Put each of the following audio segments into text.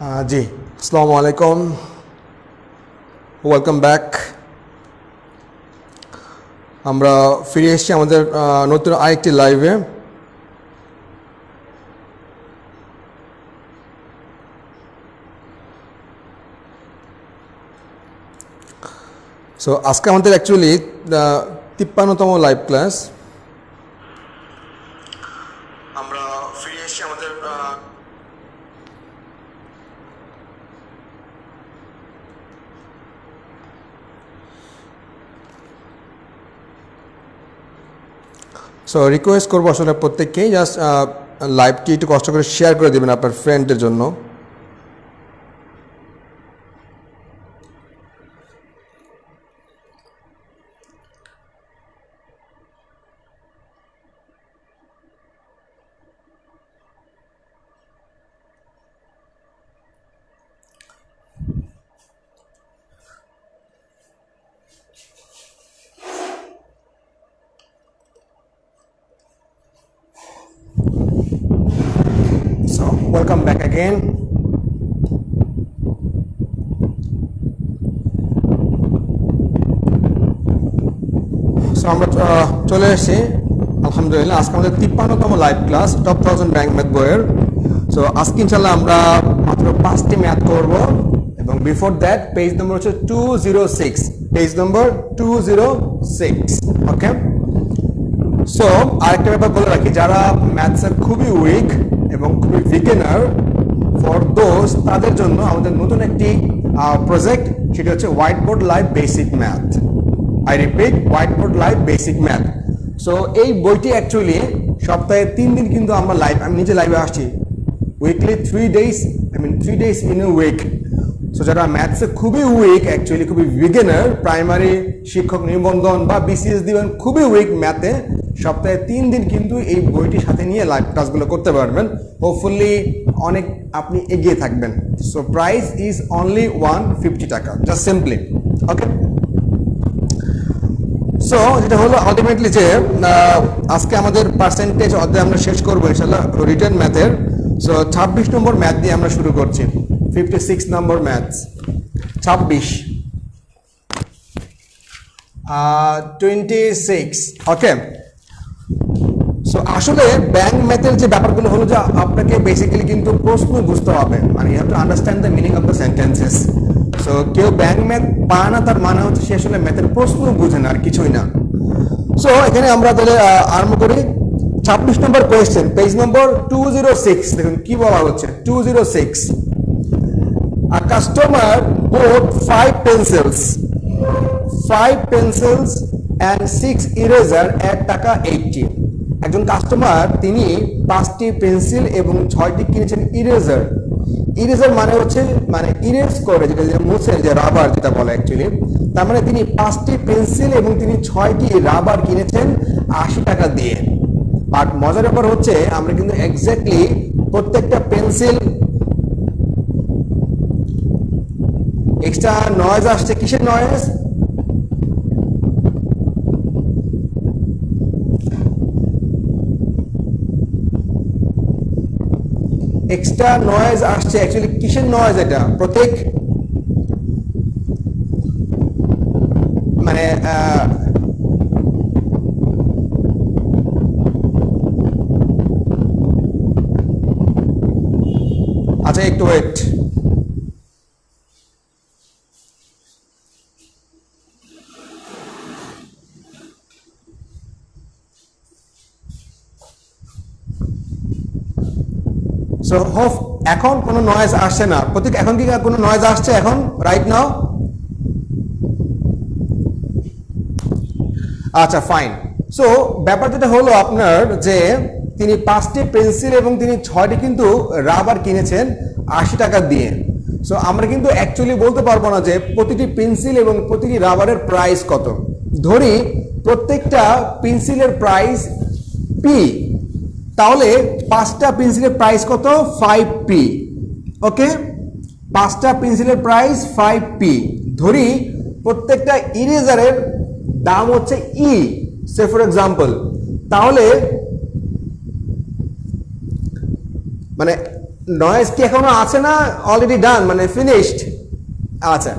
জি, আসসালামু আলাইকুম, welcome back. আমরা ফিরে এসেছি আমাদের নতুন আরেকটি লাইভে। সো আজকে আমাদের অ্যাকচুয়ালি 53তম লাইভ ক্লাস। আমরা ফিরে এসেছি আমাদের সো রিকোয়েস্ট করবো আসলে প্রত্যেককেই জাস্ট লাইভটি একটু কষ্ট করে শেয়ার করে দেবেন আপনার ফ্রেন্ডের জন্য। So, welcome back again. So, আমরা চলে এসেছি আলহামদুলিল্লাহ আজকে আমাদের 53তম live class top 1000 bank math বইয়ের। সো আজকে ইনশাল্লাহ আমরা মাত্র 5টি ম্যাথ করব এবং বিফোর দ্যাট পেজ নম্বর হচ্ছে 206, পেজ নম্বর 206। ওকে, সো আরেকটা ব্যাপার বলে রাখি, যারা ম্যাথসের খুবই উইক এবং খুবই বিগিনার, ফর দোজ তাদের জন্য আমাদের নতুন একটি প্রজেক্ট, সেটি হচ্ছে white board live basic math. I repeat, white board live basic math. So এই বইটি অ্যাকচুয়ালি সপ্তাহে 3 দিন কিন্তু আমরা লাইভ, আমি নিজে লাইভে আসছি, weekly 3 days, I mean 3 days in a week. So যারা ম্যাথসে খুবই উইক, অ্যাকচুয়ালি খুবই বিগিনার, প্রাইমারি শিক্ষক নিবন্ধন বা বিসিএস দিবেন, খুবই উইক ম্যাথে, সপ্তাহে 3 দিন কিন্তু এই বইটির সাথে নিয়ে লাইভ ক্লাসগুলো করতে পারবেন। হোপফুলি অনেক আপনি এগিয়ে থাকবেন। সো প্রাইস ইজ অনলি 150 টাকা, জাস্ট সিম্পলি। ওকে, সো যেটা হলো আলটিমেটলি যে আজকে আমাদের পার্সেন্টেজ অধ্যায় আমরা শেষ করবো ইনশাল্লাহ রিটার্ন ম্যাথের। সো 26 নম্বর ম্যাথ দিয়ে আমরা শুরু করছি, 56 নম্বর ম্যাথস, 26 26। ওকে, সো আসলে ব্যাংক ম্যাথের যে ব্যাপারগুলো হলো যে আপনাকে বেসিক্যালি কিন্তু প্রশ্ন বুঝতে হবে, মানে you have to understand the meaning of the sentences. So কেউ ব্যাংক ম্যাথ পায় না, তার মানে হচ্ছে সে আসলে ম্যাথের প্রশ্ন বুঝে না, আর কিছুই না। সো এখানে আমরা তাহলে আরম্ভ করি। 26 নম্বর কোয়েশ্চেন, পেজ নম্বর 206। দেখুন কি বলা হচ্ছে, 206। A customer bought 5 pencils and 6 eraser at টাকা 80। একজন কাস্টমার, তিনি 5টি পেন্সিল এবং 6টি কিনেছেন ইরেজার। ইরেজার মানে হচ্ছে মানে ইরেজ করে, যেটা মুছে, যে রাবার যেটা বলে অ্যাকচুয়ালি। তার মানে তিনি 5টি পেন্সিল এবং তিনি 6টি রাবার কিনেছেন 80 টাকা দিয়ে। বাট মজার ব্যাপার হচ্ছে আমরা কিন্তু এক্স্যাক্টলি প্রত্যেকটা পেন্সিল, এক্সট্রা নয়েজ আসছে, কিসের নয়েজ? এক্সট্রা নয়েজ আসছে, অ্যাকচুয়ালি কিসের নয়েজ এটা? প্রত্যেক মানে আচ্ছা একটু ওয়েট। সো হোপ এখন কোনো নয়েজ আসছে না প্রতীক, এখন কি কোনো নয়েজ আসছে এখন রাইট নাও? আচ্ছা ফাইন। সো ব্যাপার যেটা হলো আপনার, যে তিনি 5টি পেন্সিল এবং তিনি 6টি কিন্তু রাবার কিনেছেন 80 টাকা দিয়ে। সো আমরা কিন্তু অ্যাকচুয়ালি বলতে পারবো না যে প্রতিটি পেন্সিল এবং প্রতিটি রাবারের প্রাইস কত। ধরি প্রত্যেকটা পেন্সিলের প্রাইস পি, তাহলে 5টা পেন্সিলের প্রাইস কত? 5p। ওকে, 5টা পেন্সিলের প্রাইস 5p। ধরি প্রত্যেকটা ইরেজারের দাম হচ্ছে ই, সে ফর এক্সাম্পল, তাহলে মানে নয়েজ কি এখনো আছে না অলরেডি ডান মানে ফিনিশড? আচ্ছা,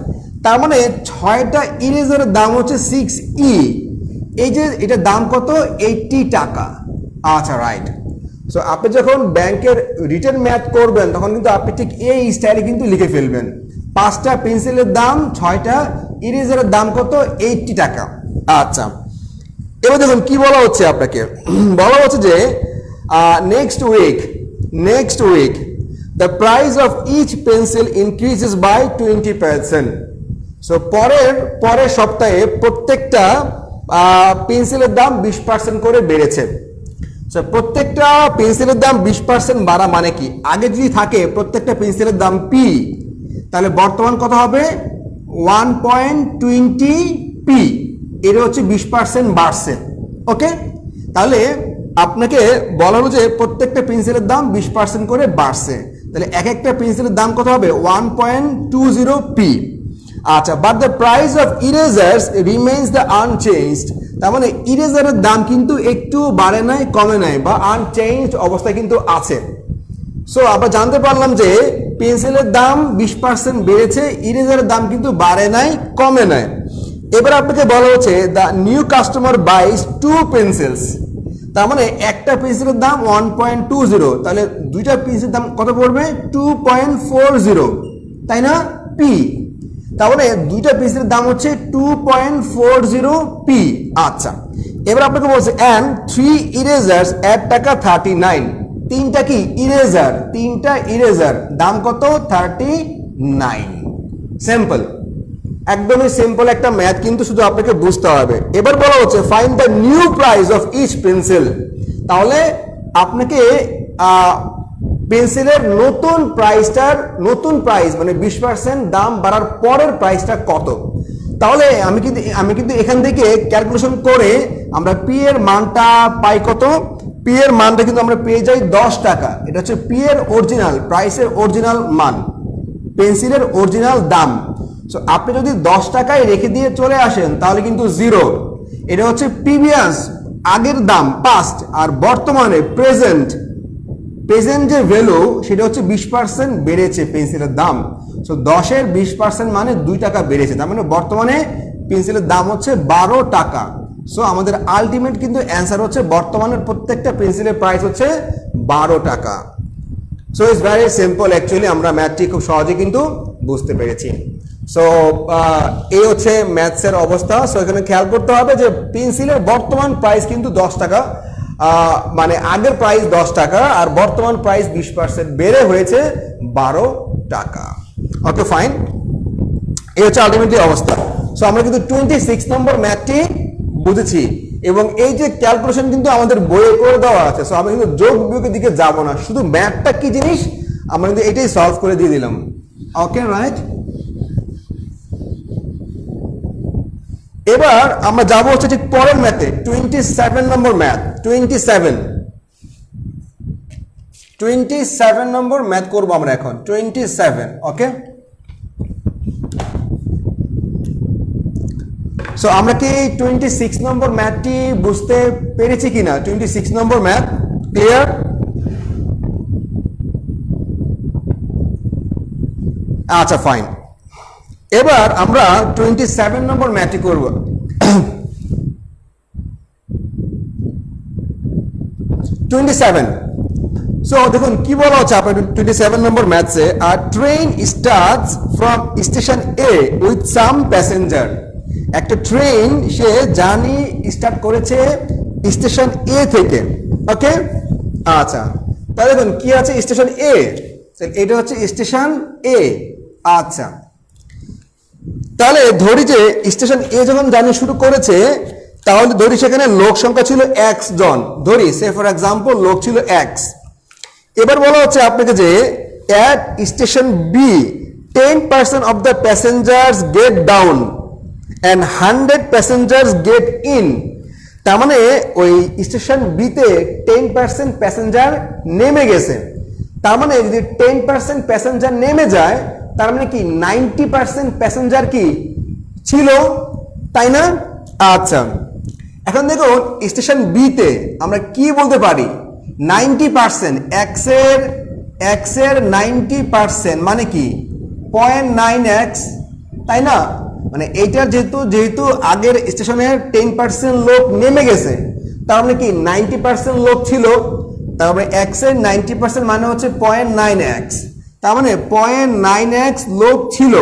তার মানে 6টা ইরেজারের দাম হচ্ছে 6E। এই যে এটার দাম কত? 80 টাকা। আচ্ছা রাইট। সো আপনি যখন ব্যাংকের রিটেন ম্যাথ করবেন তখন কিন্তু আপনি ঠিক এই স্টাইলে কিন্তু লিখে ফেলবেন। 5টা পেন্সিলের দাম, 6টা ইরেজারের দাম কত? 80 টাকা। আচ্ছা, এবার দেখুন কি বলা হচ্ছে আপনাকে। বলা হচ্ছে যে next week the price of each pencil increases by 20%। সো পরের সপ্তাহে প্রত্যেকটা পেন্সিলের দাম 20% করে বেড়েছে। সো প্রত্যেকটা পেন্সিলের দাম 20% বাড়া মানে কি? আগে যদি থাকে প্রত্যেকটা পেন্সিলের দাম P, তাহলে বর্তমান কত হবে? 1.20P। এটা হচ্ছে 20% বাড়ছে। ওকে, তাহলে আপনাকে বলা হলো যে প্রত্যেকটা পেন্সিলের দাম 20% করে বাড়ছে, তাহলে এক একটা পেন্সিলের দাম কত হবে? 1.20P। আচ্ছা, but the price of erasers remains the unchanged. তার মানে ইরেজারের দাম কিন্তু একটু বাড়ে নাই, কমে নাই, বা আনচেঞ্জড অবস্থায় কিন্তু আছে। সো আমরা জানতে পারলাম যে পেন্সিলের দাম 20% বেড়েছে, ইরেজারের দাম কিন্তু বাড়ে নাই, কমে নাই। এবার আপনাকে বলা হচ্ছে দ্য নিউ কাস্টমার বাইস 2 পেন্সিলস। তার মানে একটা পেন্সিলের দাম 1.20, তাহলে দুইটা পেন্সিলের দাম কত পড়বে? 2.40, তাই না? P। তার মানে দুইটা পেন্সিলের দাম হচ্ছে 2.40P। আচ্ছা, এবার আপনাকে বলছে and 3 ইরেজার্স এট টাকা 39। তিনটা কি ইরেজার? তিনটা ইরেজার দাম কত? 39। সিম্পল, একদমই সিম্পল একটা ম্যাথ, কিন্তু শুধু আপনাকে বুঝতে হবে। এবার বলা হচ্ছে find the new price of each pencil. তাহলে আপনাকে পেন্সিলের নতুন প্রাইস মানে 20% দাম বাড়ার পরের প্রাইসটা কত। তাহলে আমি কিন্তু এখান থেকে ক্যালকুলেশন করে আমরা পি এর মানটা পাই কত? পি এর মানটা কিন্তু আমরা পেয়ে যাই 10 টাকা। এটা হচ্ছে পি এর অরিজিনাল প্রাইসের অরিজিনাল মান, পেন্সিলের অরিজিনাল দাম। সো আপনি যদি 10 টাকায় রেখে দিয়ে চলে আসেন তাহলে কিন্তু 0। এটা হচ্ছে প্রিভিয়াস, আগের দাম পাস্ট, আর বর্তমানে প্রেজেন্ট যে ভ্যালু সেটা হচ্ছে 20% বেড়েছে পেন্সিলের দাম। সো 10 এর 20% মানে 2 টাকা বেড়েছে, তার মানে বর্তমানে পেন্সিলের দাম হচ্ছে 12 টাকা। সো আমাদের আলটিমেট কিন্তু অ্যান্সার হচ্ছে বর্তমানের প্রত্যেকটা পেন্সিলের প্রাইস হচ্ছে 12 টাকা। So it's very simple, actually আমরা ম্যাথটি খুব সহজে কিন্তু বুঝতে পেরেছি। সো এই হচ্ছে ম্যাথসের অবস্থা। সো এখানে খেয়াল করতে হবে যে পেন্সিলের বর্তমান প্রাইস কিন্তু 10 টাকা, মানে আগের প্রাইস 10 টাকা আর বর্তমান প্রাইস 20% বেড়ে হয়েছে 12 টাকা। ওকে ফাইন, এই হচ্ছে আলটিমেটলি অবস্থা। সো আমরা কিন্তু 26 নম্বর ম্যাথটি বুঝেছি, এবং এই যে ক্যালকুলেশন কিন্তু আমাদের বইয়ে করে দেওয়া আছে। সো আমরা কিন্তু যোগ বিয়োগের দিকে যাব না, শুধু ম্যাথটা কি জিনিস আমরা কিন্তু এটাই সলভ করে দিয়ে দিলাম। ওকে রাইট, এবার আমরা যাবো হচ্ছে ঠিক পরের ম্যাথে, 27 নম্বর ম্যাথ। 27 নম্বর ম্যাথ করবো আমরা এখন। 27। ওকে, সো আমরা কি 26 নম্বর ম্যাথটি বুঝতে পেরেছি কিনা? 26 নম্বর ম্যাথ ক্লিয়ার? আচ্ছা ফাইন, এবার আমরা 27 নম্বর ম্যাথটি করব। 27। সো দেখুন কি বলা হচ্ছে আপনার 27 নম্বর ম্যাথসে, a train starts from station A with some passenger. একটা ট্রেন সে জার্নি স্টার্ট করেছে স্টেশন এ থেকে। ওকে, আচ্ছা তাহলে দেখুন কি আছে স্টেশন এ, এটা হচ্ছে স্টেশন এ। আচ্ছা, তাহলে ধরি যে স্টেশন এ যখন জার্নি শুরু করেছে, তাহলে ধরি সেখানে লোক সংখ্যা ছিল x জন, ধরি সে ফর এক্সাম্পল লোক ছিল x। এবার বলা হচ্ছে আপনাকে যে at station B 10% of the passengers get down and 100 passengers get in। তার মানে ওই স্টেশন বি তে 10% প্যাসেঞ্জার নেমে গেছে। তার মানে যদি 10% প্যাসেঞ্জার নেমে যায় তার মানে কি 90% প্যাসেঞ্জার কি ছিল, তাই না? আচ্ছা, এখন দেখুন স্টেশন বি তে আমরা কি বলতে পারি, 90% x এর এক্স এর 90% মানে কি 0.9x, তাই না? মানে এইটার যেহেতু আগের স্টেশনের 10% লোক নেমে গেছে, তার মানে কি 90% লোক ছিল, তার মানে এক্স এর 90% মানে হচ্ছে 0.9x, তার মানে 0.9x লোক ছিল,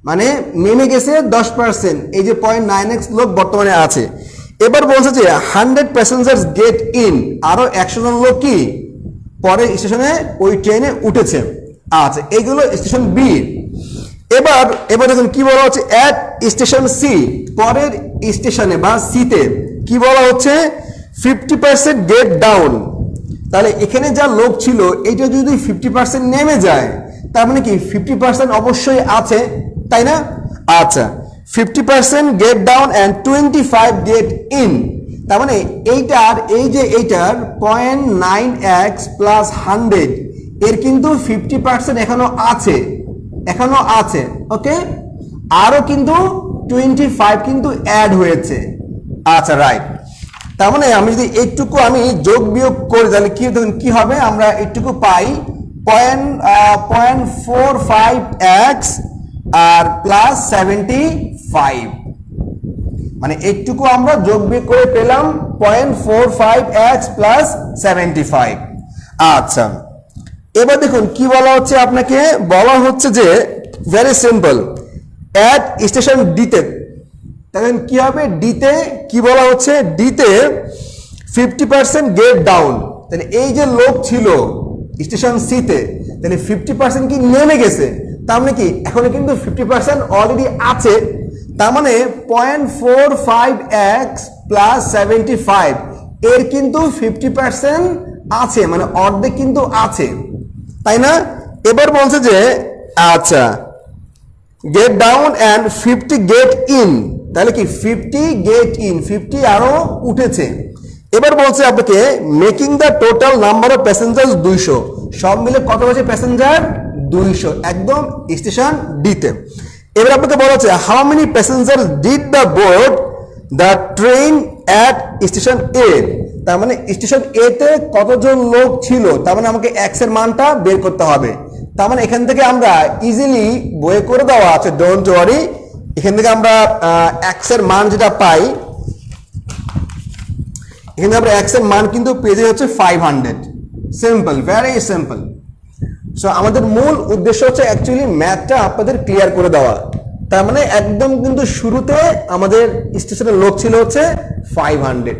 মানে নেমে গেছে 10%, এই যে 0.9x লোক বর্তমানে আছে। এবার বলছে যে 100 প্যাসেঞ্জার্স গেট ইন, আরো 100 জন লোক কি পরে স্টেশনে ওই ট্রেনে উঠেছে। আচ্ছা, এইগুলো স্টেশন বি। এবার দেখুন কি বলা হচ্ছে, এট স্টেশন সি, পরের স্টেশনে বা সিতে কি বলা হচ্ছে 50% গেট ডাউন। তাহলে এখানে যা লোক ছিল এইটা যদি 50% নেমে যায়, তার মানে কি 50% অবশ্যই আছে, তাই না? আচ্ছা, 50% get down and 25 get in, তার মানে এইটার 0.9x প্লাস 100 এর কিন্তু 50% এখনো আছে, ওকে, আরো কিন্তু 25 কিন্তু অ্যাড হয়েছে। আচ্ছা, রাইট। তার মানে আমি যদি এইটুকু আমি যোগ বিয়োগ করি তাহলে কি হবে, আমরা এইটুকু পাই 0.45x আর প্লাস 75, মানে এইটুকু আমরা যোগ বিয়োগ করে পেলাম 0.45x প্লাস 75। আচ্ছা, এবার দেখুন কি বলা হচ্ছে, আপনাকে বলা হচ্ছে যে ভেরি সিম্পল, এট স্টেশন ডিতে, তাহলে কি হবে, ডিতে কি বলা হচ্ছে, ডিতে 50% গেট ডাউন, তাহলে এই যে লোক ছিল স্টেশন সিতে, তাহলে 50% কি নেমে গেছে, তার মানে কি এখনো কিন্তু 50% অলরেডি আছে, তার মানে 0.45x প্লাস 75 এর কিন্তু 50% আছে, মানে অর্ধেক কিন্তু আছে, তাই না? এবার বলছে যে আচ্ছা get down and 50 get in, তাহলে কি 50 গেট ইন, 50 আরো উঠেছে। এবার বলছে আপনাকে making the total number of passengers 200, সব মিলে কত হচ্ছে প্যাসেঞ্জার 200, একদম স্টেশন ডিতে। এবার আপনাকে বলা হচ্ছে how many passenger did the board the train at station A, তার মানে স্টেশন এ তে কতজন লোক ছিল, তার মানে আমাকে এক্স এর মানটা বের করতে হবে। তার মানে এখান থেকে আমরা ইজিলি বই করে দেওয়া আছে, ডোন্ট ওয়ারি, এখান থেকে আমরা এক্স এর মান যেটা পাই, এখানে আমরা এক্স এর মান কিন্তু পেয়ে যাই হচ্ছে 500, সিম্পল, ভেরি সিম্পল। সো আমাদের মূল উদ্দেশ্য হচ্ছে অ্যাকচুয়ালি ম্যাথটা আপনাদের ক্লিয়ার করে দেওয়া। তার মানে একদম কিন্তু শুরুতে আমাদের স্টেশনের লোক ছিল হচ্ছে 500,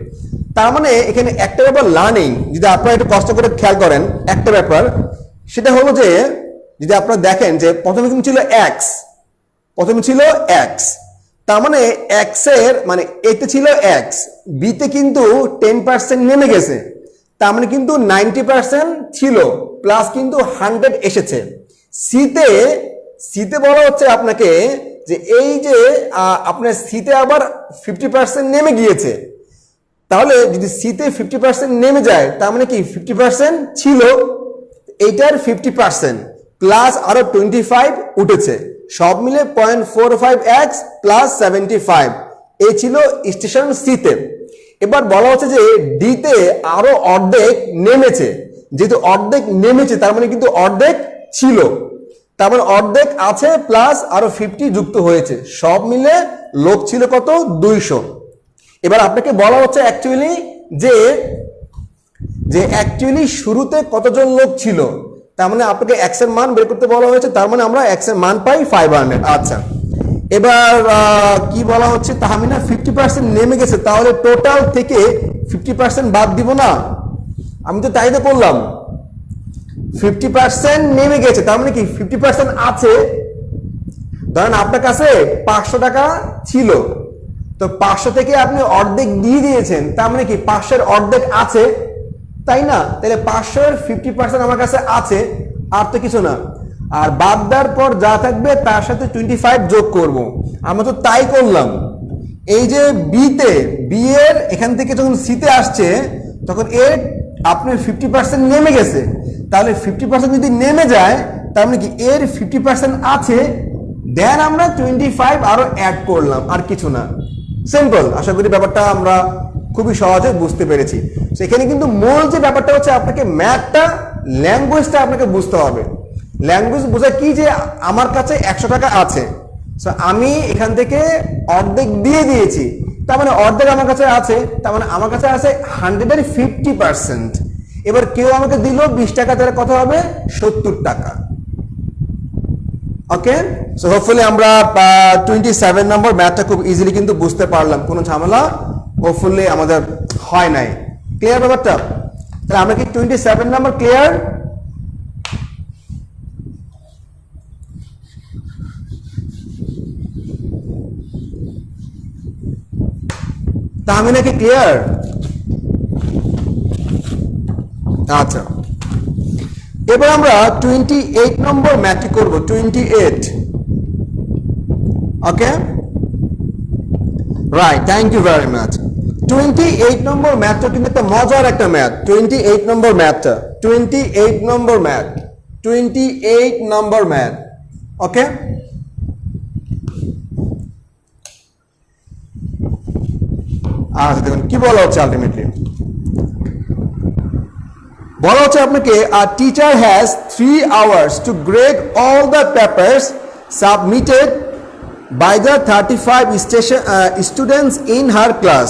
তার মানে এখানে একটা ব্যাপার লার্নিং, যদি আপনারা একটু কষ্ট করে খেয়াল করেন একটা ব্যাপার, সেটা হলো যে যদি আপনারা দেখেন যে প্রথমে কিন্তু ছিল এক্স, তার মানে এক্স এর মানে এতে ছিল এক্স, বিতে কিন্তু 10% নেমে গেছে, তার মানে কিন্তু 90% ছিল, প্লাস কিন্তু 100 এসেছে। সিতে বলা হচ্ছে আপনাকে যে এই যে আপনার সিতে আবার 50% নেমে গিয়েছে, তাহলে যদি সিতে 50% নেমে যায় তার মানে কি 50% ছিল, এইটার 50% প্লাস আরো 25 উঠেছে, সব মিলে 0.45x প্লাস 75, এই ছিল স্টেশন সিতে। এবার বলা হচ্ছে যে ডিতে আরো অর্ধেক নেমেছে, যেহেতু অর্ধেক নেমেছে তার মানে কিন্তু অর্ধেক ছিল, তার মানে অর্ধেক আছে প্লাস আরো 50 যুক্ত হয়েছে, সব মিলে লোক ছিল কত 200। এবার আপনাকে বলা হচ্ছে অ্যাকচুয়ালি যে অ্যাকচুয়ালি শুরুতে কতজন লোক ছিল, তার মানে আপনাকে এক্স এর মান বের করতে বলা হয়েছে, তার মানে আমরা এক্স এর মান পাই 500। আচ্ছা, এবার কি বলা হচ্ছে, তাহমিনা 50% নেমে গেছে, তাহলে টোটাল থেকে 50% বাদ দিব না, আমি তো তাই তো করলাম, 50% নেমে গেছে, তার মানে কি 50% আছে। ধরেন আপনার কাছে 500 টাকা ছিল, তো 500 থেকে আপনি অর্ধেক দিয়ে দিয়েছেন, তার মানে কি 500 এর অর্ধেক আছে, তাই না? তাহলে 500 এর 50% আমার কাছে আছে, আর তো কিছু না, আর বাদ দেওয়ার পর যা থাকবে তার সাথে 25 যোগ করব, আমরা তো তাই করলাম। এই যে বি এর এখান থেকে যখন সিতে আসছে তখন এর আপনার 50% নেমে গেছে, তাহলে 50% যদি নেমে যায় তার মানে কি এর 50% আছে, দেন আমরা 25 আরো অ্যাড করলাম, আর কিছু না, সিম্পল। আশা করি ব্যাপারটা আমরা খুবই সহজে বুঝতে পেরেছি। সেখানে কিন্তু মূল যে ব্যাপারটা হচ্ছে আপনাকে ম্যাথটা ল্যাঙ্গুয়েজটা আপনাকে বুঝতে হবে। ল্যাঙ্গুয়েজ বোঝা কি, যে আমার কাছে 100 টাকা আছে, সো আমি এখান থেকে অর্ধেক দিয়ে দিয়েছি, তার মানে অর্ধেক আমার কাছে আছে, তার মানে আমার কাছে আছে 150%। এবার কেউ আমাকে দিল 20 টাকা, তাহলে কত হবে? 70 টাকা। ওকে, সো হোপফুলি আমরা 27 নম্বর ম্যাথটা খুব ইজিলি কিন্তু বুঝতে পারলাম, কোনো ঝামেলা হোপফুলি আমাদের হয় নাই। ক্লিয়ার ব্যাপারটা? তাহলে আমরা কি 27 নম্বর ক্লিয়ার? তাহমিনা কি ক্লিয়ার? আচ্ছা, এবার আমরা 28 নম্বর ম্যাথটি করব। 28, okay, right, thank you very much. 28 নম্বর ম্যাথটা কিন্তু একটা মজার একটা ম্যাথ। 28 নম্বর ম্যাথটা, 28 নম্বর ম্যাথ, 28 নম্বর ম্যাথ, ওকে। আচ্ছা, দেখুন কি বলা হচ্ছে আলটিমেটলি। বলা হচ্ছে আপনাকে, a teacher has 3 hours to grade all the papers submitted by the 35 students in her class।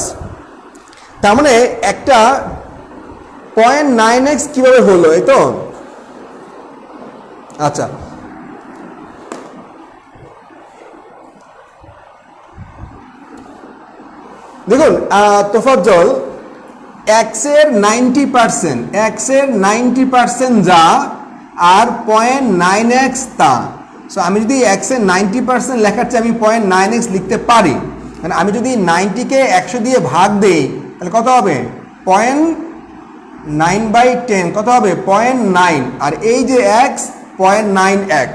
তার মানে একটা 0.9x কিভাবে হলো, এই তো? আচ্ছা, দেখুন তোফাজ্জল, x এর 90%, x এর 90% যা, আর 0.9x তা। সো আমি যদি x এর 90% লেখার চেয়ে আমি 0.9x লিখতে পারি, মানে আমি যদি 90কে 100 দিয়ে ভাগ দেই, তাহলে কত হবে? 0.9/10, কত হবে? 0.9, আর এই যে x, 0.9x।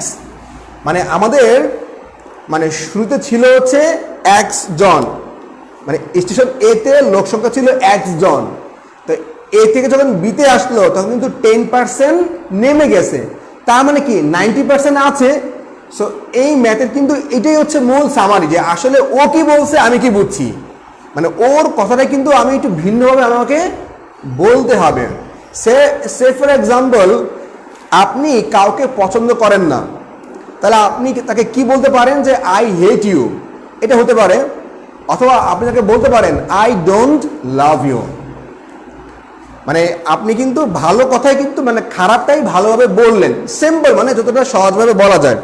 মানে আমাদের মানে শুরুতে ছিল হচ্ছে x জন, মানে স্টেশন এ তে লোক সংখ্যা ছিল x জন, তো এ থেকে যখন বিতে আসলো তখন কিন্তু 10% নেমে গেছে, তার মানে কি 90% আছে। সো এই ম্যাথের কিন্তু এটাই হচ্ছে মূল সামারি, যে আসলে ও কি বলছে আমি কি বুঝছি, মানে ওর কথাটা কিন্তু আমি একটু ভিন্নভাবে আমাকে বলতে হবে। সে ফর এক্সাম্পল, আপনি কাউকে পছন্দ করেন না, তাহলে আপনি তাকে কি বলতে পারেন? যে আই হেট ইউ, এটা হতে পারে। অথবা আপনি তাকে বলতে পারেন আই ডোন্ট লাভ ইউ। মানে আপনি কিন্তু ভালো কথাই কিন্তু মানে খারাপটাই ভালোভাবে বললেন, সিম্পল, মানে যতটা সহজভাবে বলা যায়।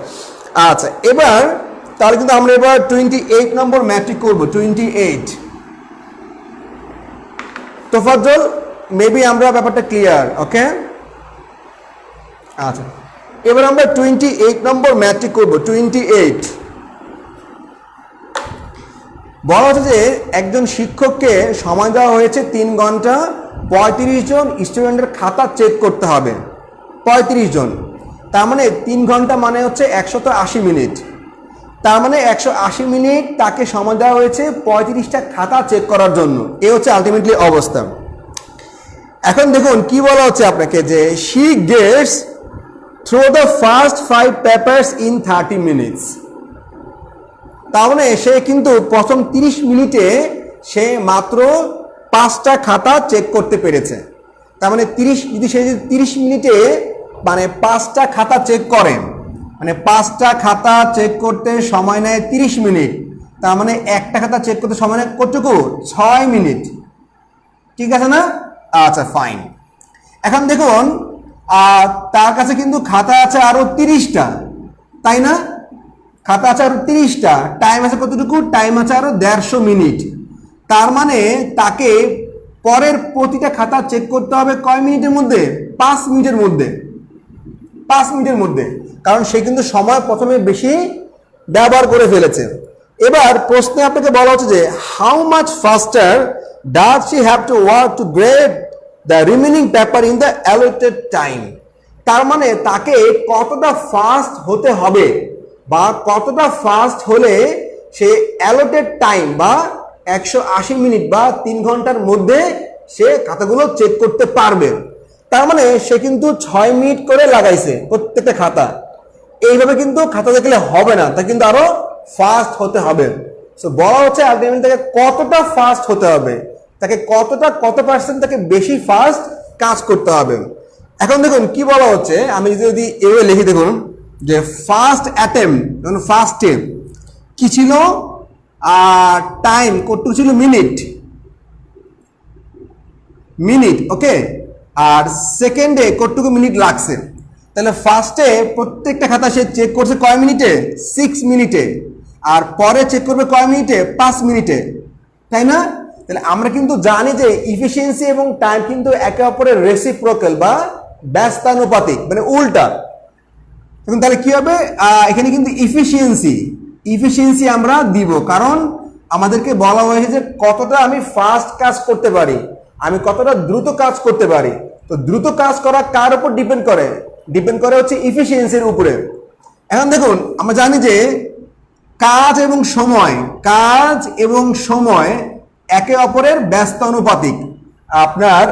আচ্ছা, এবার তাহলে কিন্তু আমরা এবার 28 নম্বর ম্যাথটি করব। 28, তোফাজ্জল মেবি আমরা ব্যাপারটা ক্লিয়ার, ওকে। আচ্ছা, এবার আমরা 28 নম্বর ম্যাথটি করব। 28 বলা হচ্ছে যে একজন শিক্ষককে সময় দেওয়া হয়েছে 3 ঘন্টা, 35 জন স্টুডেন্টের খাতা চেক করতে হবে। 35 জন, তার মানে 3 ঘন্টা মানে হচ্ছে 180 মিনিট। তার মানে 180 মিনিট তাকে সময় দেওয়া হয়েছে 35টা খাতা চেক করার জন্য। এই হচ্ছে আলটিমেটলি অবস্থা। এখন দেখুন কি বলা হচ্ছে আপনাকে, যে she gets through the first 5 papers in 30 minutes। তার মানে সে কিন্তু প্রথম 30 মিনিটে সে মাত্র 5টা খাতা চেক করতে পেরেছে। তার মানে 30 মিনিটে মানে 5টা খাতা চেক করেন, মানে 5টা খাতা চেক করতে সময় নেয় 30 মিনিট, তার মানে একটা খাতা চেক করতে সময় নেয় কতটুকু? 6 মিনিট। ঠিক আছে না? আচ্ছা, ফাইন। এখন দেখুন তার কাছে কিন্তু খাতা আছে আরো 30টা, তাই না? খাতা আছে আরো 30টা, টাইম আছে কতটুকু? টাইম আছে আরো 150 মিনিট। তার মানে তাকে পরের প্রতিটা খাতা চেক করতে হবে কয় মিনিটের মধ্যে? 5 মিনিটের মধ্যে। 5 মিনিটের মধ্যে, কারণ সে কিন্তু সময় প্রথমে বেশি ব্যবহার করে ফেলেছে। এবার প্রশ্নে আপনাকে বলা হচ্ছে যে how much faster does she have to work to grade the remaining paper in the allotted time. তার মানে তাকে কতটা ফাস্ট হতে হবে, বা কতটা ফাস্ট হলে সে অ্যালোটেড টাইম বা 180 মিনিট বা 3 ঘন্টার মধ্যে সে খাতাগুলো চেক করতে পারবে। তার মানে সে কিন্তু 6 মিনিট করে লাগাইছে প্রত্যেকটা খাতা। এইভাবে কিন্তু খাতা দেখলে হবে না, তা কিন্তু আরো ফাস্ট হতে হবে। সো বলা হচ্ছে আলটিমেটলি তাকে কতটা ফাস্ট হতে হবে, তাকে কত পার্সেন্ট তাকে বেশি ফাস্ট কাজ করতে হবে। এখন দেখুন কি বলা হচ্ছে, আমি যদি এভাবে লিখি, দেখুন যে ফার্স্ট অ্যাটেম্প, দেখুন ফার্স্টে কি ছিল, টাইম কতটুকু ছিল, মিনিট, ওকে। আর সেকেন্ডে কতটুকু মিনিট লাগছে। তাহলে ফার্স্টে প্রত্যেকটা খাতা সে চেক করছে কয় মিনিটে, 6 মিনিটে, আর পরে চেক করবে কয় মিনিটে, 5 মিনিটে, তাই না? তাহলে আমরা কিন্তু জানি যে ইফিসিয়েন্সি এবং টাইম কিন্তু একে অপরের রেসিপ্রোকাল বা ব্যস্তানুপাতিক, মানে উল্টা। এখন তাহলে কি হবে, এখানে কিন্তু ইফিসিয়েন্সি আমরা দিব, কারণ আমাদেরকে বলা হয়েছে যে কতটা আমি ফাস্ট কাজ করতে পারি, আমি কতটা দ্রুত কাজ করতে পারি। তো দ্রুত কাজ করা কার উপর ডিপেন্ড করে হচ্ছে ইফিসিয়েন্সির উপরে। এখন দেখুন আমরা জানি যে কাজ এবং সময় একে অপরের ব্যস্তানুপাতিক। আপনার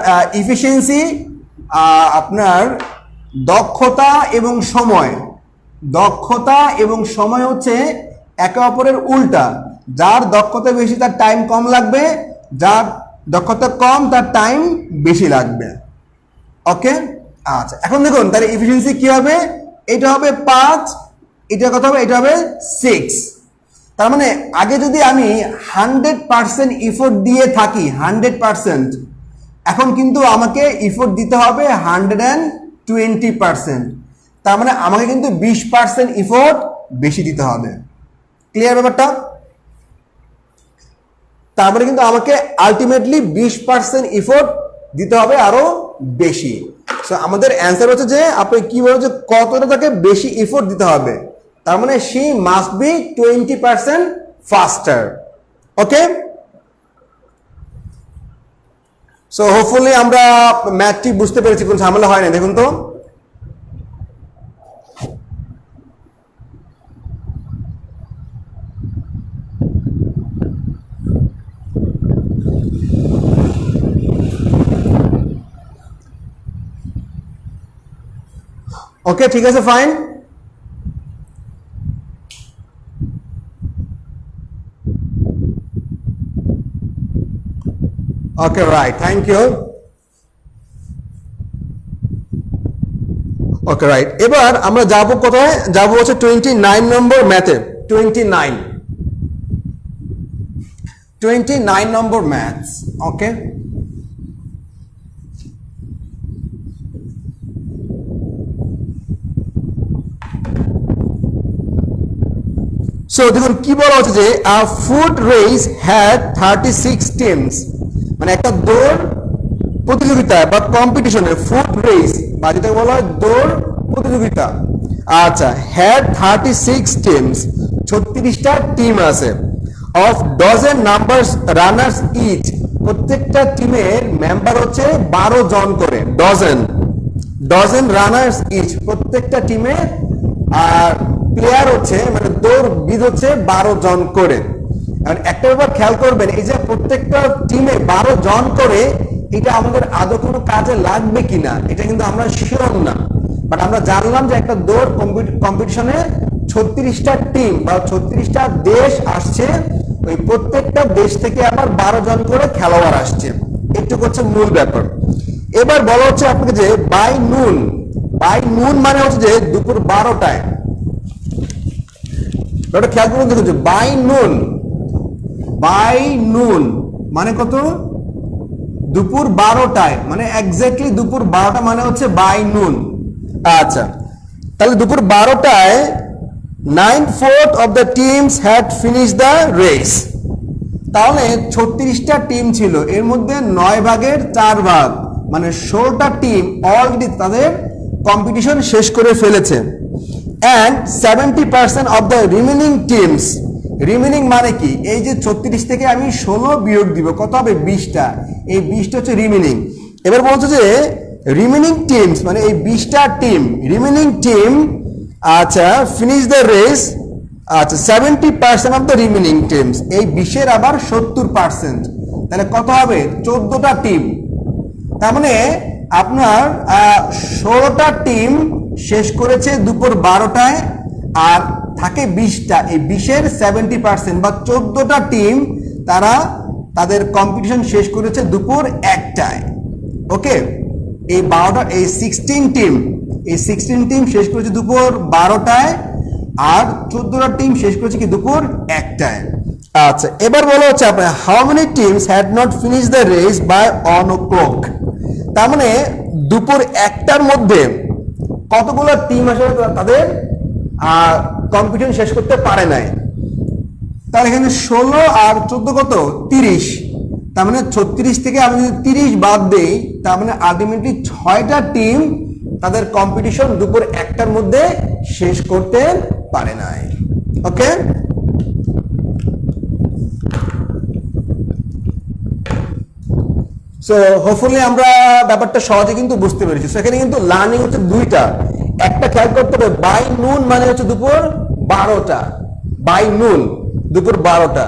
ইফিসিয়েন্সি, আপনার দক্ষতা এবং সময় হচ্ছে একে অপরের উল্টা। যার দক্ষতা বেশি তার টাইম কম লাগবে, যার দক্ষতা কম তার টাইম বেশি লাগবে, ওকে। আচ্ছা, এখন দেখুন তাহলে ইফিসিয়েন্সি কি হবে, এটা হবে 5, এটা কত হবে, এটা হবে 6। তার মানে আগে যদি আমি 100% ইফোর্ট দিয়ে থাকি, 100%, এখন কিন্তু আমাকে ইফোর্ট দিতে হবে 120%। তার মানে আমাকে কিন্তু 20% ইফোর্ট বেশি দিতে হবে। ক্লিয়ার ব্যাপারটা? তার মানে কিন্তু আমাকে আলটিমেটলি 20% ইফোর্ট দিতে হবে আরো বেশি। সো আমাদের অ্যান্সার হচ্ছে যে আপনি কি বলেন যে কতটা তাকে বেশি ইফোর্ট দিতে হবে, তার মানে she must be 20% faster, okay. So hopefully আমরা ম্যাথটি বুঝতে পেরেছি, কোনো ঝামেলা হয় না। দেখুন তো ওকে, ঠিক আছে, fine. Okay, right, thank you. Okay, right. এবার আমরা যাব কোথায়, যাব হচ্ছে 29 নম্বর ম্যাথে। 29 নম্বর ম্যাথস, ওকে। সো দেখুন কি বলা হচ্ছে যে a foot race had 36 teams, মানে একটা দৌড় প্রতিযোগিতা বা কম্পিটিশনে, ফুট রেস বা যেটা বলা হয় দৌড় প্রতিযোগিতা। আচ্ছা, had 36 teams, 36টা টিম আছে, of dozen numbers runners each, প্রত্যেকটা টিমের মেম্বার হচ্ছে 12 জন করে, dozen runners each, প্রত্যেকটা টিমে আর প্লেয়ার হচ্ছে মানে দৌড়বিদ হচ্ছে 12 জন করে। একটা ব্যাপার খেয়াল করবেন, এই যে প্রত্যেকটা টিমে 12 জন করে, এটা আমাদের আদৌ কোনো কাজে লাগবে কিনা এটা কিন্তু আমরা শিওর না, বাট আমরা জানলাম যে একটা দৌড় কম্পিটিশনে 36টা টিম বা 36টা দেশ আসছে, ওই প্রত্যেকটা দেশ থেকে আবার 12 জন করে খেলোয়াড় আসছে, এটুকু হচ্ছে মূল ব্যাপার। এবার বলা হচ্ছে আপনাকে যে বাই নুন মানে হচ্ছে যে দুপুর 12টায়। ওটা খেয়াল করুন, দেখুন যে বাই নুন মানে কত, দুপুর 12টায়, মানে এক্স্যাক্টলি দুপুর 12টা মানে হচ্ছে বাই নুন। আচ্ছা, তাহলে দুপুর 12টায় 9/4 of the teams had finished the race, তাহলে 36টা টিম ছিল, এর মধ্যে 9 ভাগের 4 ভাগ মানে 16টা টিম অলরেডি তাদের কম্পিটিশন শেষ করে ফেলেছে। and 70% of the remaining teams, remaining মানে কি, এই যে 36 থেকে আমি 16 বিয়োগ দিব, কত হবে, 20টা, এই 20টা হচ্ছে রিমেনিং। এবার বলছে যে রিমেনিং টিমস মানে এই 20টা টিম, রিমেনিং টিম, আচ্ছা, ফিনিশ দ্য রেস, আচ্ছা, 70% অফ দ্য রিমেনিং টিমস, এই 20-এর আবার 70%, তাহলে কত হবে, 14টা টিম। তার মানে আপনার 16টা টিম শেষ করেছে দুপুর 12টায়, আর থাকে 20টা, এই 20-এর 70% বা 14টা টিম তারা তাদের কম্পিটিশন শেষ করেছে দুপুর 1টায়, ওকে। এই 12টা এই 16 টিম শেষ করেছে দুপুর 12টায়, আর 14টা টিম শেষ করেছে কি দুপুর 1টায়। আচ্ছা, এবার বলা হচ্ছে আপনার how many teams had not finish the race by 1 o'clock। তার মানে দুপুর 1টার মধ্যে কতগুলো টিম আসলে তাদের কম্পিটিশন শেষ করতে পারে নাই। তাহলে এখানে 16 আর 14 কত 30, তার মানে 36 থেকে আমি যদি 30 বাদ দেই, তার মানে আলটিমেটলি 6টা টিম তাদের কম্পিটিশন দুপুর 1টার মধ্যে শেষ করতে পারে নাই। ওকে, সো হোপফুলি আমরা ব্যাপারটা সহজে কিন্তু বুঝতে পেরেছি। সো এখানে কিন্তু লার্নিং হচ্ছে দুইটা, একটা খেয়াল করতে হবে বাই নুন মানে হচ্ছে দুপুর 12টা, বাই নুন দুপুর 12টা।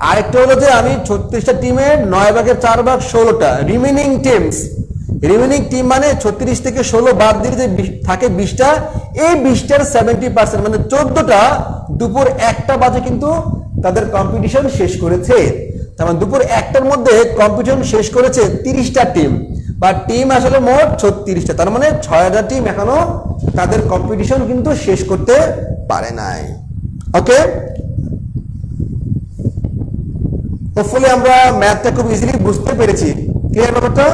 আরেকটা হলো যে আমি 36টা টিমের 9 ভাগের 4 ভাগ 16টা রিমেনিং টিম মানে 36 থেকে 16 বাদ দিয়ে যে থাকে 20টা, এই 20টার 70% মানে 14টা দুপুর 1টা বাজে কিন্তু তাদের কম্পিটিশন শেষ করেছে। তার মানে দুপুর 1টার মধ্যে কম্পিটিশন শেষ করেছে 30টা টিম, বা টিম আসলে মোট 36টা, তার মানে 6টা টিম এখনো তাদের কম্পিটিশন কিন্তু শেষ করতে পারে নাই। ওকে, হোপফুলি আমরা ম্যাথটা খুব ইজিলি বুঝতে পেরেছি। ক্লিয়ার ব্যাপারটা?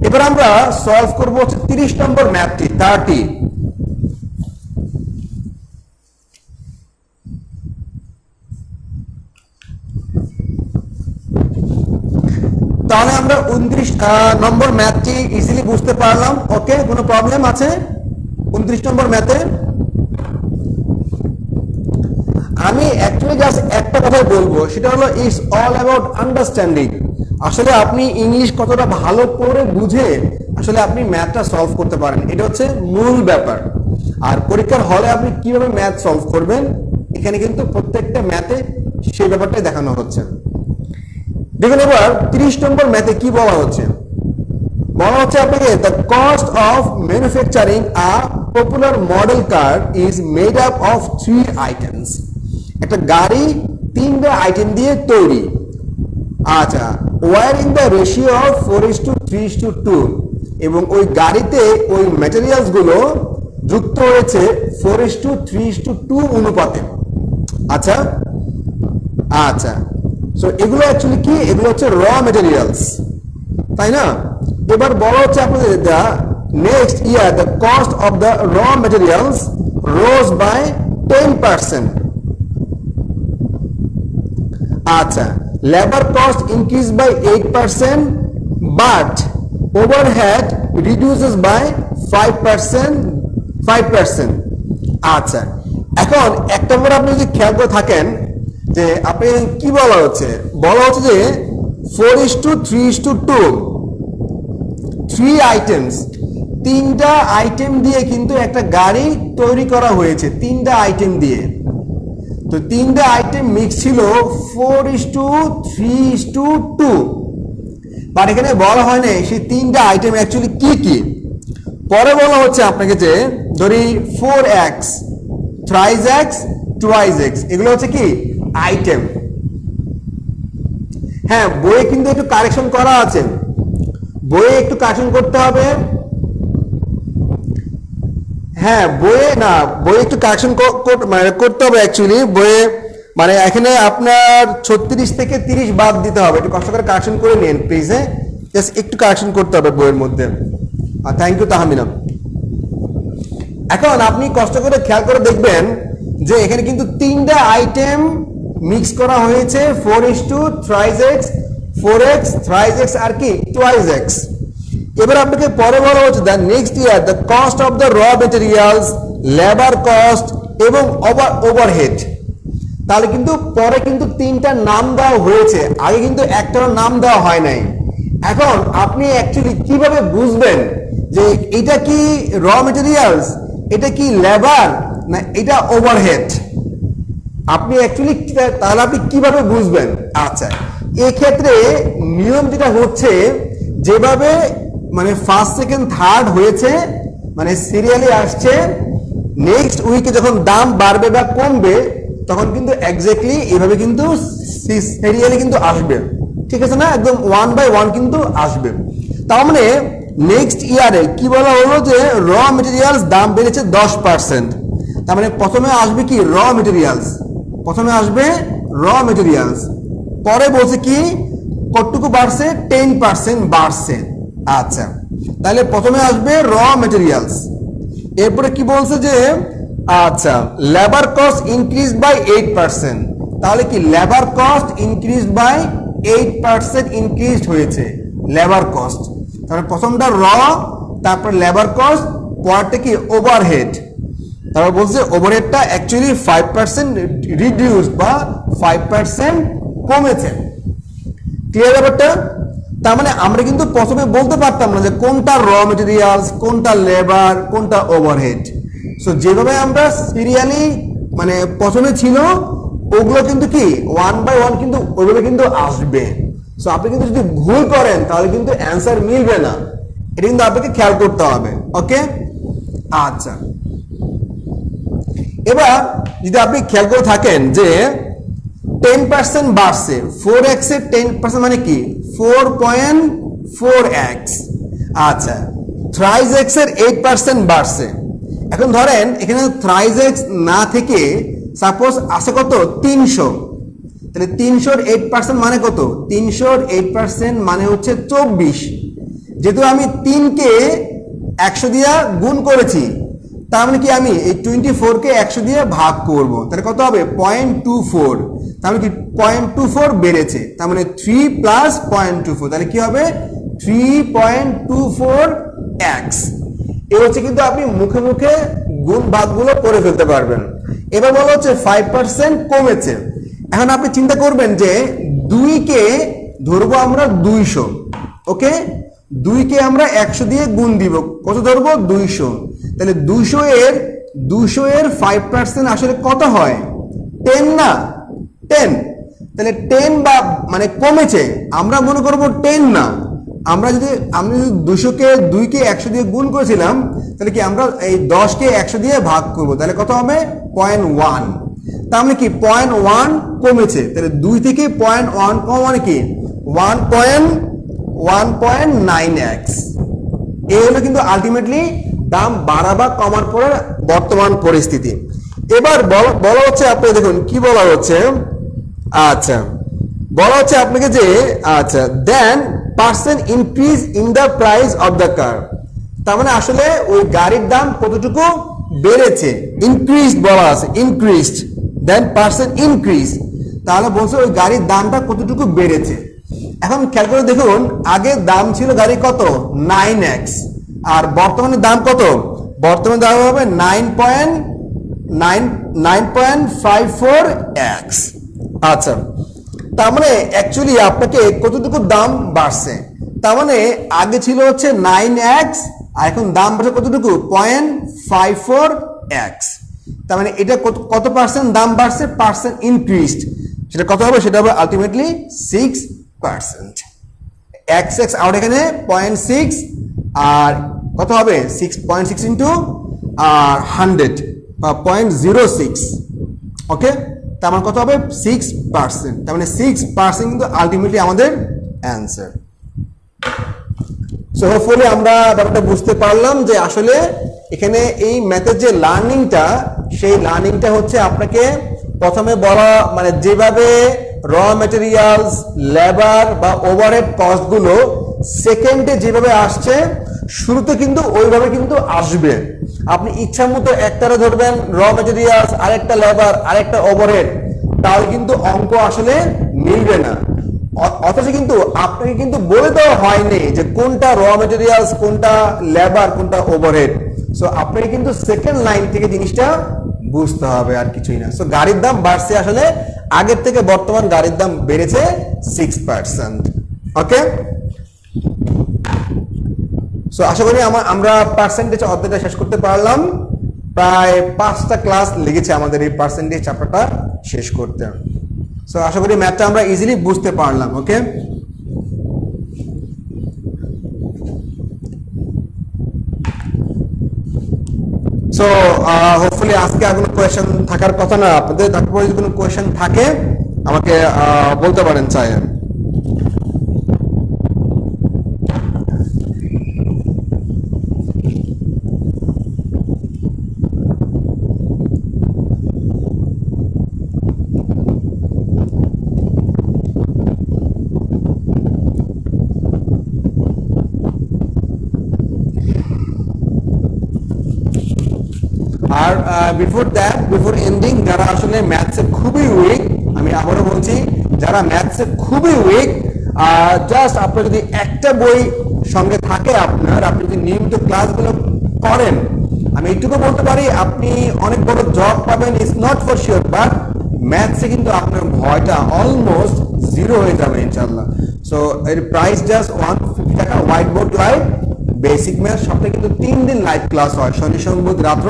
এবার আমরা সলভ করব হচ্ছে 30 নম্বর ম্যাথটি 30। তাহলে আমরা 29 নম্বর ম্যাথটি ইজিলি বুঝতে পারলাম। ওকে, কোনো প্রবলেম আছে 29 নম্বর ম্যাথে? আমি অ্যাকচুয়ালি জাস্ট একটা কথাই বলবো, সেটা হলো ইটস অল অ্যাবাউট আন্ডারস্ট্যান্ডিং। আসলে আপনি ইংলিশ কতটা ভালো করে বুঝে আসলে আপনি ম্যাথটা সলভ করতে পারেন, এটা হচ্ছে মূল ব্যাপার। আর পরীক্ষার হলে আপনি কিভাবে ম্যাথ সলভ করবেন, এখানে কিন্তু প্রত্যেকটা ম্যাথে সেই ব্যাপারটাই দেখানো হচ্ছে। দেখুন এবার 30 নম্বর ম্যাথে কি বলা হচ্ছে, বলা হচ্ছে আপনাকে the cost of manufacturing a popular model car is made up of 3 items. একটা গাড়ি 3টা আইটেম দিয়ে তৈরি। আচ্ছা, were in the ratio of 4:3:2, এবং ওই গাড়িতে ওই ম্যাটেরিয়ালস গুলো যুক্ত হয়েছে 4:3:2 অনুপাতে। আচ্ছা আচ্ছা, সো এগুলো অ্যাকচুয়ালি কি, এগুলো হচ্ছে র ম্যাটেরিয়ালস, তাই না? এবার বলা হচ্ছে আপনাদের the next year the cost of the raw materials rose by 10%। আচ্ছা, labour cost increase by 8%, but overhead reduces by 5%। আচ্ছা, এখন এক নম্বরে আপনি যদি খেয়াল করে থাকেন যে আপনি কি বলা হচ্ছে যে 4:3:2 3 আইটেমস, 3টা আইটেম দিয়ে কিন্তু একটা গাড়ি তৈরি করা হয়েছে, 3টা আইটেম দিয়ে। তো 3টা আইটেম মিক্স ছিল 4:3:2, বাট এখানে বলা হয় না সেই 3টা আইটেম অ্যাকচুয়ালি কি কি। পরে বলা হচ্ছে আপনাকে যে ধরি 4x, thrice x, twice x, এগুলো হচ্ছে কি আইটেম। হ্যাঁ, বইয়ে কিন্তু একটু কারেকশন করা আছে, বইয়ে একটু কারেকশন করতে হবে। হ্যাঁ, বইয়ে একটু কারেকশন করতে হবে অ্যাকচুয়ালি। বইয়ে মানে এখানে আপনার 36 থেকে 30 বাদ দিতে হবে, একটু কষ্ট করে কারেকশন করে নিন প্লিজ। হ্যাঁ, জাস্ট একটু কারেকশন করতে হবে বইয়ের মধ্যে। Thank you Tahmina. এখন আপনি কষ্ট করে খেয়াল করে দেখবেন যে এখানে কিন্তু 3টা আইটেম মিক্স করা হয়েছে 4:3x, 4x, thrice x আর কি twice x। এবার আপনাকে পরে বলা হচ্ছে the next year the cost of the raw materials, labour cost এবং ওভারহেড। তাহলে কিন্তু পরে কিন্তু 3টা নাম দেওয়া হয়েছে, আগে কিন্তু একটাও নাম দেওয়া হয় নাই। এখন আপনি অ্যাকচুয়ালি কিভাবে বুঝবেন যে এটা কি র মেটেরিয়ালস, এটা কি লেবার, না এটা ওভারহেড? আপনি অ্যাকচুয়ালি তাহলে আপনি কিভাবে বুঝবেন? আচ্ছা, এক্ষেত্রে নিয়ম যেটা হচ্ছে, যেভাবে মানে ফার্স্ট সেকেন্ড থার্ড হয়েছে, মানে সিরিয়ালি আসছে, নেক্সট উইকে যখন দাম বাড়বে বা কমবে তখন কিন্তু এক্স্যাক্টলি এইভাবে কিন্তু সিরিয়ালি কিন্তু আসবে, ঠিক আছে না, একদম 1 বাই 1 কিন্তু আসবে। তার মানে নেক্সট ইয়ারে কি বলা হলো যে র মেটেরিয়ালস দাম বেড়েছে 10%। তার মানে প্রথমে আসবে কি র মেটেরিয়ালস, প্রথমে আসবে র মেটেরিয়ালস, পরে বলছে কি কতটুকু বাড়ছে, 10% বাড়ছে। আচ্ছা, তাহলে প্রথমে আসবে র মেটেরিয়ালস, এরপরে কি বলছে যে আচ্ছা লেবার কস্ট ইনক্রিজ বাই 8%। তাহলে কি labour cost increase by 8% increase হয়েছে লেবার কস্ট। তাহলে প্রথমটা র, তারপর লেবার কস্ট, পরটা কি ওভারহেড। তারপর বলছে ওভারহেডটা অ্যাকচুয়ালি 5% রিডিউস বা 5% কমেছে। ক্লিয়ার ব্যাপারটা? তার মানে আমরা কিন্তু প্রথমে বলতে পারতাম না যে কোনটা র মেটেরিয়ালস, কোনটা লেবার, কোনটা ওভারহেড। সো যেভাবে আমরা সিরিয়ালি মানে প্রথমে ছিল ওগুলো কিন্তু কি 1 বাই 1 কিন্তু ওইভাবে কিন্তু আসবে। সো আপনি কিন্তু যদি ভুল করেন তাহলে কিন্তু অ্যান্সার মিলবে না, এটা কিন্তু আপনাকে খেয়াল করতে হবে। ওকে, আচ্ছা এবার যদি আপনি খেয়াল করে থাকেন যে 10% বাড়ছে, 4x এর 10% মানে কি 4.4x। আচ্ছা thrice x এর 8% বাড়ছে। এখন ধরেন এখানে thrice x না থেকে সাপোজ আছে কত 300, তাহলে 300 এর 8% মানে কত, 300 এর 8% মানে হচ্ছে 24। যেহেতু আমি 3 কে 100 দিয়ে গুণ করেছি, তার মানে কি আমি এই 24 কে 100 দিয়ে ভাগ করব, তাহলে কত হবে 0.24। তার মানে কি 0.24 বেড়েছে, তার মানে 3 প্লাস 0.24, তাহলে কি হবে 3.24x। এই হচ্ছে কিন্তু আপনি মুখে মুখে গুণ ভাগগুলো করে ফেলতে পারবেন। এবার বলা হচ্ছে 5% কমেছে। এখন আপনি চিন্তা করবেন যে 2 কে ধরবো আমরা 200, ওকে, 2 কে আমরা 100 দিয়ে গুণ দিব, কত ধরবো 200। তাহলে 200 এর 5% আসলে কত হয় 10 না, 10। তাহলে 10 বা মানে কমেছে, আমরা মনে করব 10 না, আমরা যদি 200 কে 2 কে 100 দিয়ে গুণ করেছিলাম তাহলে কি আমরা এই 10 কে 100 দিয়ে ভাগ করব, তাহলে কত হবে 0.1। তার মানে কি 0.1 কমেছে, তাহলে 2 থেকে 0.1 কম মানে কি 1.9x। এই হলো কিন্তু আলটিমেটলি দাম বাড়া বা কমার পরের বর্তমান পরিস্থিতি। এবার বলা হচ্ছে আপনি দেখুন কি বলা হচ্ছে, আচ্ছা বলা হচ্ছে আপনাকে যে আচ্ছা then percent increase in the price of the car. তার মানে আসলে ওই গাড়ির দাম কতটুকু বেড়েছে, ইনক্রিজ বলা আছে, ইনক্রিজড, দেন পার্সেন্ট ইনক্রিজ, তাহলে বলছে ওই গাড়ির দামটা কতটুকু বেড়েছে। এখন খেয়াল করে দেখুন আগে দাম ছিল গাড়ি কত 9x, আর বর্তমানে দাম কত, বর্তমানে দাম হবে 9.54x। আচ্ছা তার মানে অ্যাকচুয়ালি আপনাকে কতটুকু দাম বাড়ছে, তার মানে আগে ছিল হচ্ছে 9x আর এখন দাম বাড়ছে কতটুকু 0.54x। তার মানে এটা কত পার্সেন্ট দাম বাড়ছে, পার্সেন্ট ইনক্রিজড, সেটা কত হবে, সেটা হবে আলটিমেটলি 6%। x আউট এখানে 0.6 আর কত হবে 6.6 ইন্টু আর 100 বা 0.06, ওকে, তার মানে কত হবে 6%। তার মানে 6% কিন্তু আলটিমেটলি আমাদের অ্যান্সার। সো হোপফুলি আমরা ব্যাপারটা বুঝতে পারলাম যে আসলে এখানে এই ম্যাথের যে লার্নিংটা, সেই লার্নিংটা হচ্ছে আপনাকে প্রথমে বলা মানে যেভাবে র মেটেরিয়ালস, লেবার বা ওভারহেড কস্টগুলো সেকেন্ডে যেভাবে আসছে শুরুতে কিন্তু ওইভাবে কিন্তু আসবে। আপনি ইচ্ছা মতো একটারে ধরবেন র মেটেরিয়ালস, আরেকটা লেবার, আরেকটা ওভারহেড, তাহলে কিন্তু অঙ্ক আসলে মিলবে না। অথচ কিন্তু আপনাকে কিন্তু বলে দেওয়া হয়নি যে কোনটা র মেটেরিয়ালস, কোনটা লেবার, কোনটা ওভারহেড। সো আপনাকে কিন্তু সেকেন্ড লাইন থেকে জিনিসটা বুঝতে হবে, আর কিছুই না। সো গাড়ির দাম বাড়ছে, আসলে আগের থেকে বর্তমান গাড়ির দাম বেড়েছে 6%। ওকে, সো আশা করি আমরা পার্সেন্টেজ অধ্যায়টা শেষ করতে পারলাম। প্রায় 5টা ক্লাস লেগেছে আমাদের এই পার্সেন্টেজ চ্যাপ্টারটা শেষ করতে। সো আশা করি ম্যাথটা আমরা ইজিলি বুঝতে পারলাম। ওকে, হোপফুলি আজকে আর কোনো কোয়েশ্চেন থাকার কথা না আপনাদের, তারপরে যদি কোনো কোয়েশ্চেন থাকে আমাকে বলতে পারেন চাই। আর বিফোর এন্ডিং, যারা আসলে ম্যাথসে খুবই উইক, আমি আবারও বলছি, যারা ম্যাথসে খুবই উইক, জাস্ট আপনার যদি একটা বই সঙ্গে থাকে আপনার, আপনি যদি নিয়মিত ক্লাসগুলো করেন, আমি এইটুকু বলতে পারি আপনি অনেক বড় জব পাবেন। It's not for sure, but ম্যাথসে কিন্তু আপনার ভয়টা অলমোস্ট জিরো হয়ে যাবে ইনশাল্লাহ। সো এর প্রাইস জাস্ট 150 টাকা। White board live, basic math, সপ্তাহে কিন্তু 3 দিন লাইভ ক্লাস হয়, শনি সোম বুধ রাত্র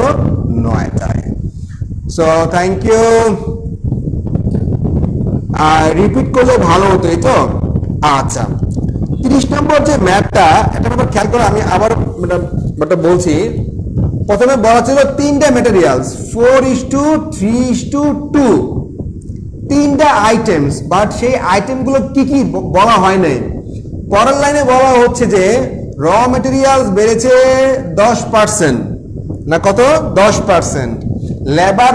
9টায়। So thank you. রিপিট করলে ভালো হতো, এই তো। আচ্ছা, 30 নম্বর যে ম্যাথটা, এটা ব্যাপার খেয়াল করে আমি আবার বলছি। প্রথমে বলা ছিল 3টা ম্যাটেরিয়ালস, 4:3:2, 3টা আইটেমস, বাট সেই আইটেমগুলো কি কি বলা হয় নাই। পরের লাইনে বলা হচ্ছে যে র মেটেরিয়ালস বেড়েছে 10%, না কত, 10%। লেবার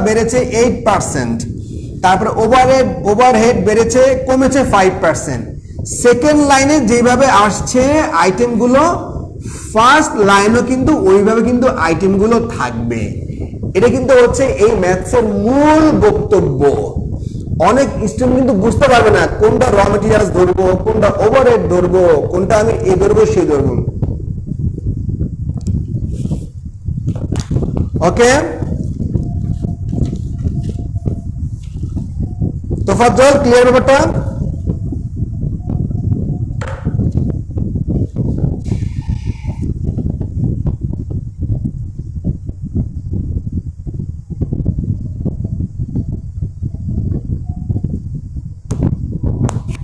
বেড়েছে 8%। তারপরে ওভারহেড বেড়েছে, কমেছে 5%। সেকেন্ড লাইনে যেভাবে আসছে আইটেমগুলো, ফার্স্ট লাইনও কিন্তু ওইভাবে কিন্তু আইটেমগুলো থাকবে। এটা কিন্তু হচ্ছে এই ম্যাথসের মূল বক্তব্য। অনেক স্টুডেন্ট কিন্তু বুঝতে পারবে না কোনটা র মেটেরিয়ালস ধরবো, কোনটা ওভারহেড ধরবো, কোনটা আমি এ ধরবো সে ধরবো। ওকে, তোফাজ্জল, ক্লিয়ার ব্যাপারটা?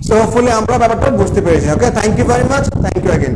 So hopefully আমরা ব্যাপারটা বুঝতে পেরেছি। Okay, thank you very much, thank you again.